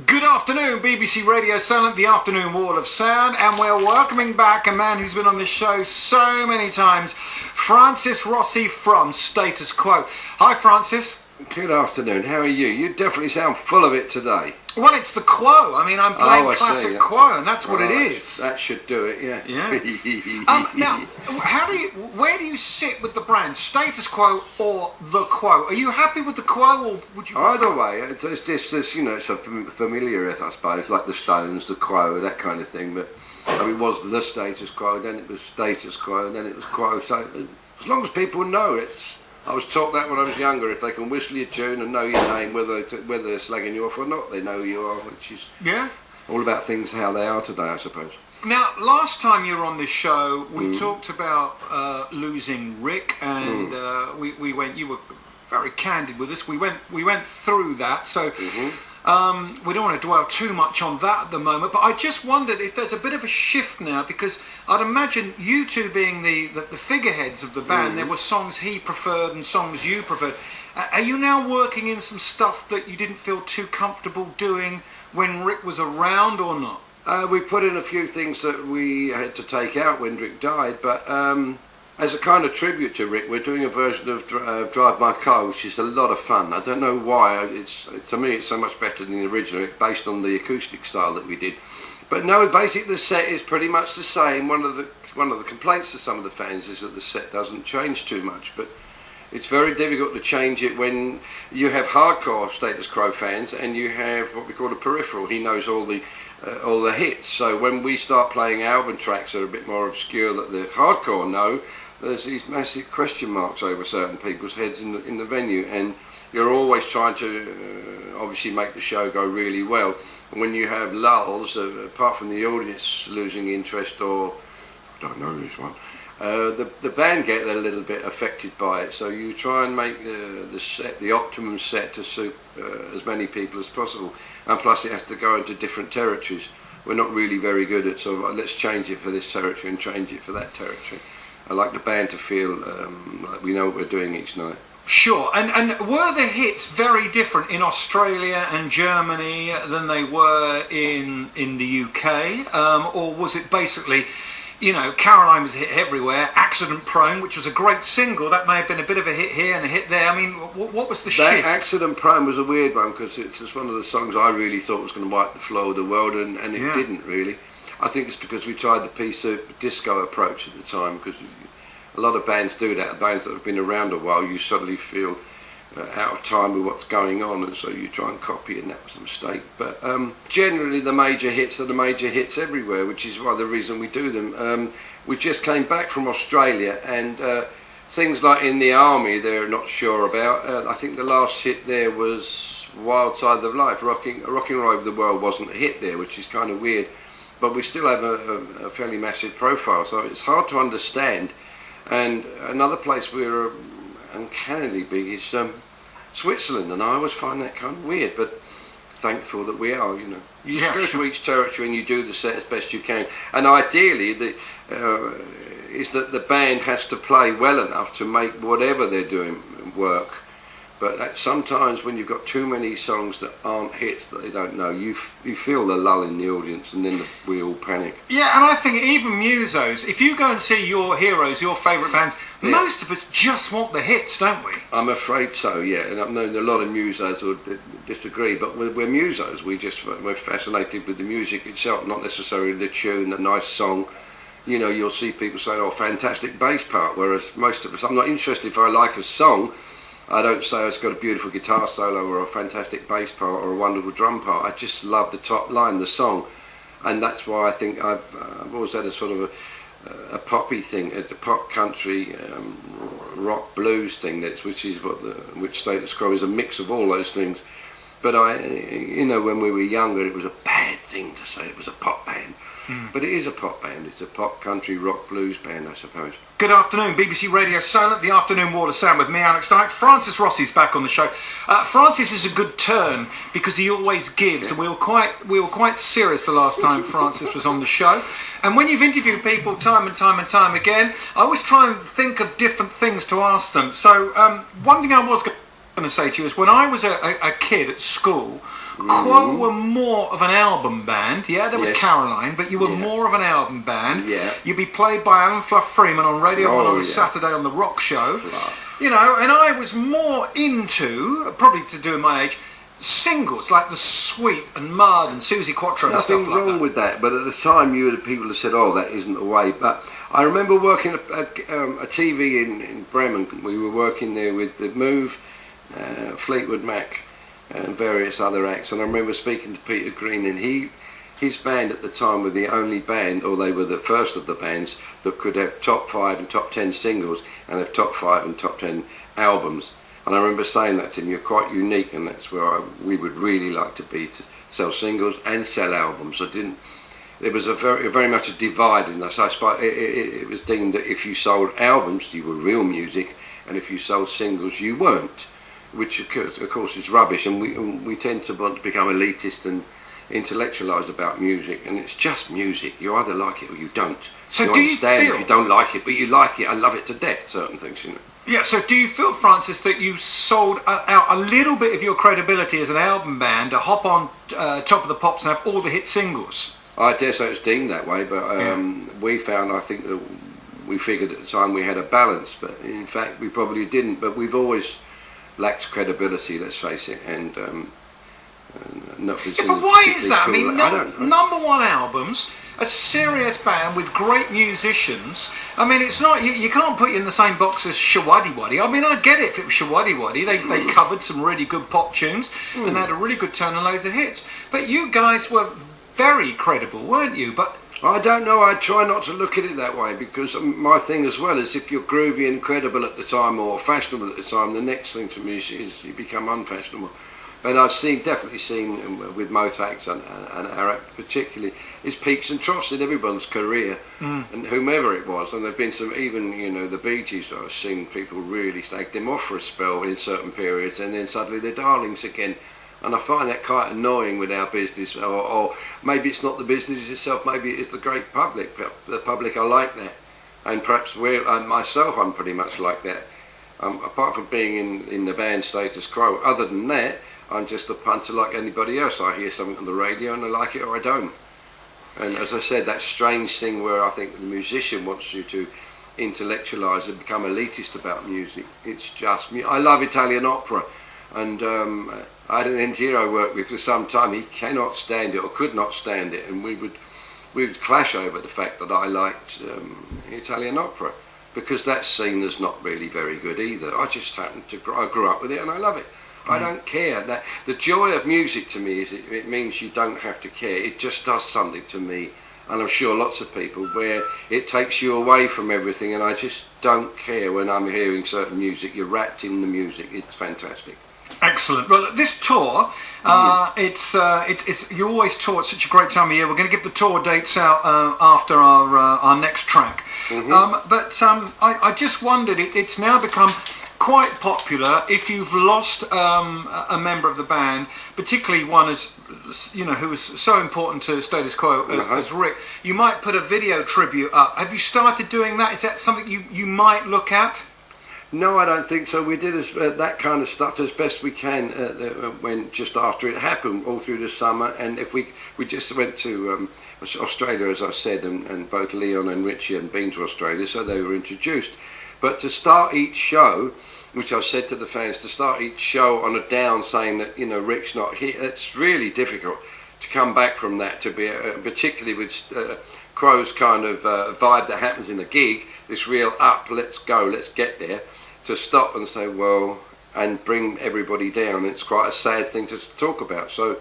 Good afternoon, BBC Radio Silent, the afternoon wall of sound, and we're welcoming back a man who's been on this show so many times, Francis Rossi from Status Quo. Hi, Francis. Good afternoon. How are you? You definitely sound full of it today. Well, it's the Quo. I mean, I'm playing classic Quo, and that's what it is. That should do it, yeah. Now, where do you sit with the brand, Status Quo or the Quo? Are you happy with the Quo, or would you? Either way, it's just it's a familiar, I suppose, like the Stones, the Quo, that kind of thing. But it was the Status Quo, then it was Status Quo, and then it was Quo. So as long as people know it's. I was taught that when I was younger. If they can whistle your tune and know your name, whether they're slagging you off or not, they know who you are, which is all about things how they are today, I suppose. Now, last time you were on this show, we talked about losing Rick, and we went. You were very candid with us. We went through that, so. We don't want to dwell too much on that at the moment, but I just wondered if there's a bit of a shift now, because I'd imagine you two being the figureheads of the band, there were songs he preferred and songs you preferred. Are you now working in some stuff that you didn't feel too comfortable doing when Rick was around, or not? We put in a few things that we had to take out when Rick died, but as a kind of tribute to Rick, we're doing a version of Drive My Car, which is a lot of fun. I don't know why. To me, it's so much better than the original. It's based on the acoustic style that we did. But no, basically the set is pretty much the same. One of the complaints to some of the fans is that the set doesn't change too much, but it's very difficult to change it when you have hardcore Status Quo fans and you have what we call a peripheral. He knows all the hits. So when we start playing album tracks that are a bit more obscure that the hardcore know, there's these massive question marks over certain people's heads in the venue, and you're always trying to obviously make the show go really well. And when you have lulls, apart from the audience losing interest, or I don't know this one, the band get a little bit affected by it. So you try and make the optimum set to suit as many people as possible, and plus it has to go into different territories. We're not really very good at sort of let's change it for this territory and change it for that territory. I like the band to feel like we know what we're doing each night. Sure, and were the hits very different in Australia and Germany than they were in the UK? Or was it basically, Caroline was a hit everywhere, Accident Prone, which was a great single, that may have been a bit of a hit here and a hit there. I mean, what was the shift? Accident Prone was a weird one, because it's just one of the songs I really thought was going to wipe the flow of the world, and it didn't really. I think it's because we tried the pea-soup disco approach at the time, because a lot of bands do that. Bands that have been around a while, you suddenly feel out of time with what's going on, and so you try and copy, and that was a mistake. But generally the major hits are the major hits everywhere, which is why the reason we do them. We just came back from Australia, and things like In the Army they're not sure about. I think the last hit there was Wild Side of Life. Rocking All Over the World wasn't a hit there, which is kind of weird. But we still have a fairly massive profile, so it's hard to understand. And another place we're uncannily big is Switzerland, and I always find that kind of weird, but thankful that we are, You just go to each territory and you do the set as best you can. And ideally, is that the band has to play well enough to make whatever they're doing work. But sometimes when you've got too many songs that aren't hits that they don't know, you feel the lull in the audience, and then we all panic. Yeah, and I think even musos, if you go and see your heroes, your favourite bands, most of us just want the hits, don't we? I'm afraid so, yeah. And I've known a lot of musos who would disagree, but we're musos. We're fascinated with the music itself, not necessarily the tune, the nice song. You'll see people say, "Oh, fantastic bass part," whereas most of us, I'm not interested if I like a song. I don't say it's got a beautiful guitar solo or a fantastic bass part or a wonderful drum part. I just love the top line, the song, and that's why I think I've always had a sort of a poppy thing. It's a pop country rock blues thing. Which Status Quo is a mix of all those things. But when we were younger, it was a bad thing to say it was a pop band. But it is a pop band. It's a pop country rock blues band, I suppose. Good afternoon, BBC Radio Silent, the afternoon wall of sound with me, Alex Dyke. Francis Rossi's back on the show. Francis is a good turn because he always gives, and we were quite serious the last time Francis was on the show. And when you've interviewed people time and time and time again, I always try and think of different things to ask them. So one thing I was going going to say to you is when I was a kid at school, Quo were more of an album band. Yeah, there was Caroline, but you were more of an album band. Yeah. You'd be played by Alan Fluff Freeman on Radio 1 on a Saturday on the Rock Show. You know, and I was more into, probably to do with my age, singles like The Sweet and Mud and Susie Quattro and stuff like that. Nothing wrong with that, but at the time people have said, oh, that isn't the way. But I remember working a TV in Bremen. We were working there with The Move, Fleetwood Mac and various other acts, and I remember speaking to Peter Green, and his band at the time were the only band, or they were the first of the bands that could have top 5 and top 10 singles and have top 5 and top 10 albums. And I remember saying that to him, you're quite unique, and that's where we would really like to be, to sell singles and sell albums. There was a very much a divide in us. It was deemed that if you sold albums, you were real music, and if you sold singles, you weren't, which of course is rubbish. And we tend to want to become elitist and intellectualised about music, and it's just music. You either like it or you don't. So you do understand you feel if you don't like it, but you like it. I love it to death. Certain things, you know. Yeah, so do you feel, Francis, that you sold out a little bit of your credibility as an album band to hop on Top of the Pops and have all the hit singles? I dare say it's deemed that way, but we found, I think, that we figured at the time we had a balance, but in fact we probably didn't. But we've always lacked credibility, let's face it, and not considered. But why is that? Cool. I mean, #1 albums. A serious band with great musicians. I mean, it's not you can't put you in the same box as Shawaddy Waddy. I mean, I get it if it was Shawaddy Waddy. They covered some really good pop tunes and they had a really good turn and loads of hits. But you guys were very credible, weren't you? But I don't know. I try not to look at it that way, because my thing as well is if you're groovy and credible at the time or fashionable at the time, the next thing to me is you become unfashionable. And I've definitely seen with most acts and our act particularly, is peaks and troughs in everyone's career, and whomever it was. And there've been some, even the Bee Gees, I've seen people really slag them off for a spell in certain periods, and then suddenly they're darlings again. And I find that quite annoying with our business, or maybe it's not the business itself, maybe it is the great public. The public are like that, and perhaps myself, I'm pretty much like that. Apart from being in the band Status Quo, other than that, I'm just a punter like anybody else. I hear something on the radio and I like it or I don't. And as I said, that strange thing where I think the musician wants you to intellectualise and become elitist about music. It's just I love Italian opera, and I had an engineer I worked with for some time. He cannot stand it or could not stand it, and we would clash over the fact that I liked Italian opera, because that's seen as not really very good either. I just happened to I grew up with it and I love it. I don't care. That the joy of music to me is it means you don't have to care. It just does something to me, and I'm sure lots of people, where it takes you away from everything, and I just don't care when I'm hearing certain music. You're wrapped in the music. It's fantastic. Excellent. Well, this tour, it's you always tour at such a great time of year. We're going to give the tour dates out after our next track. But I just wondered, it's now become quite popular if you've lost a member of the band, particularly one who was so important to Status Quo as Rick. You might put a video tribute up. Have you started doing that? Is that something you might look at? No, I don't think so. We did that kind of stuff as best we can when just after it happened, all through the summer. And if we just went to Australia, as I said, and both Leon and Richie hadn't been to Australia, so they were introduced. But to start each show, which I've said to the fans, to start each show on a down, saying that Rick's not here, it's really difficult to come back from that, to be particularly with Crow's kind of vibe that happens in the gig, this real up, let's go, let's get there, to stop and say, well, and bring everybody down. It's quite a sad thing to talk about. So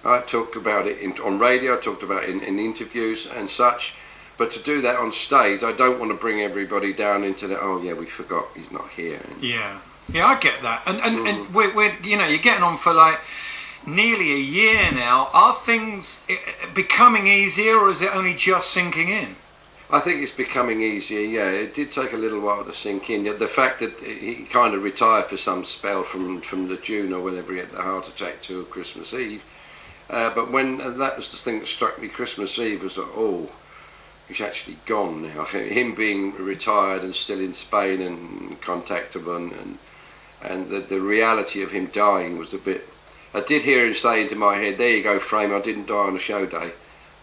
I talked about it on radio, I talked about it in interviews and such. But to do that on stage, I don't want to bring everybody down into the, oh yeah, we forgot he's not here. Yeah, I get that. And we're you're getting on for like nearly a year now. Are things becoming easier, or is it only just sinking in? I think it's becoming easier, yeah. It did take a little while to sink in. The fact that he kind of retired for some spell from the June or whenever he had the heart attack till Christmas Eve. But when that was the thing that struck me, Christmas Eve, was like, oh, he's actually gone now. Him being retired and still in Spain and contactable, and and the reality of him dying was a bit. I did hear him say into my head, "There you go, Frame. I didn't die on a show day."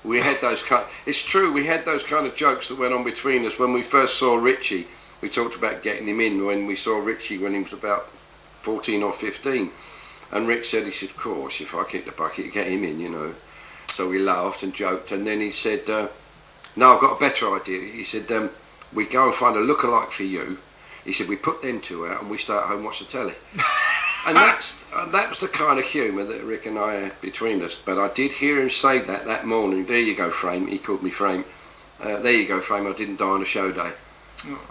We had those kind. It's true. We had those kind of jokes that went on between us when we first saw Richie. We talked about getting him in when we saw Richie when he was about 14 or 15, and Rick said, "Of course, if I kick the bucket, get him in, you know." So we laughed and joked, and then he said, "No, I've got a better idea." He said, "We go and find a lookalike for you." He said, "We put them two out and we stay at home and watch the telly." And that was the kind of humour that Rick and I had between us. But I did hear him say that morning. "There you go, Frame." He called me Frame. "There you go, Frame. I didn't die on a show day."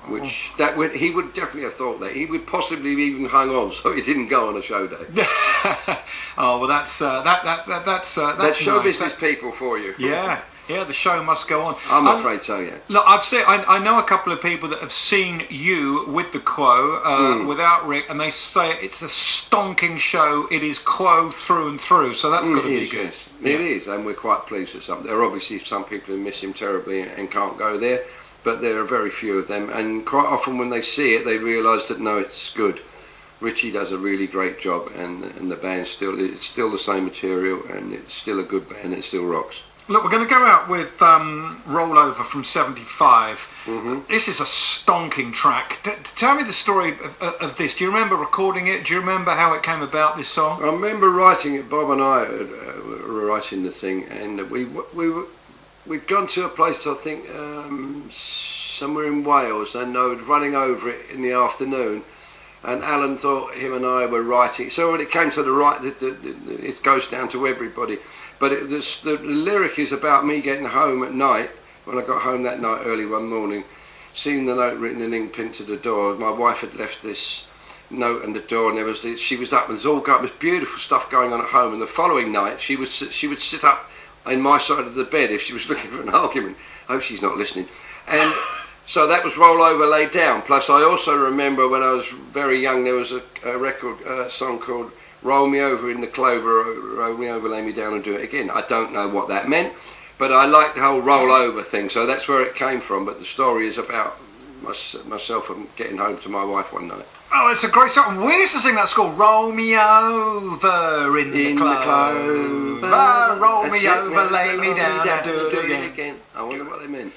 Which he would definitely have thought that. He would possibly have even hung on so he didn't go on a show day. Oh well, that's show nice. business people for you. Yeah, the show must go on. I'm afraid so, yeah. Look, I know a couple of people that have seen you with the Quo, without Rick, and they say it's a stonking show. It is Quo through and through, so that's got to be good. Yes. It is, and we're quite pleased with something. There are obviously some people who miss him terribly and can't go there, but there are very few of them, and quite often when they see it, they realise that no, it's good. Richie does a really great job, and the band's it's still the same material, and it's still a good band. It still rocks. Look, we're going to go out with Rollover from '75. This is a stonking track. Tell me the story of this. Do you remember recording it? Do you remember how it came about, this song? I remember writing it. Bob and I were writing the thing, and we'd gone to a place, I think, somewhere in Wales, and I was running over it in the afternoon. And Alan thought him and I were writing. So when it came to the right, it goes down to everybody. But the lyric is about me getting home at night. When I got home that night early one morning, seeing the note written in ink pinned to the door. My wife had left this note on the door, and she was up, and there was beautiful stuff going on at home. And the following night, she would sit up in my side of the bed if she was looking for an argument. I hope she's not listening. And so that was Roll Over, Lay Down. Plus, I also remember when I was very young, there was a record song called Roll Me Over in the Clover, Roll Me Over, Lay Me Down and Do It Again. I don't know what that meant, but I liked the whole roll over thing, so that's where it came from. But the story is about myself and getting home to my wife one night. Oh, it's a great song. We used to sing that song, Roll Me Over in the Clover, roll me over, lay me down and do it again. I wonder what they meant.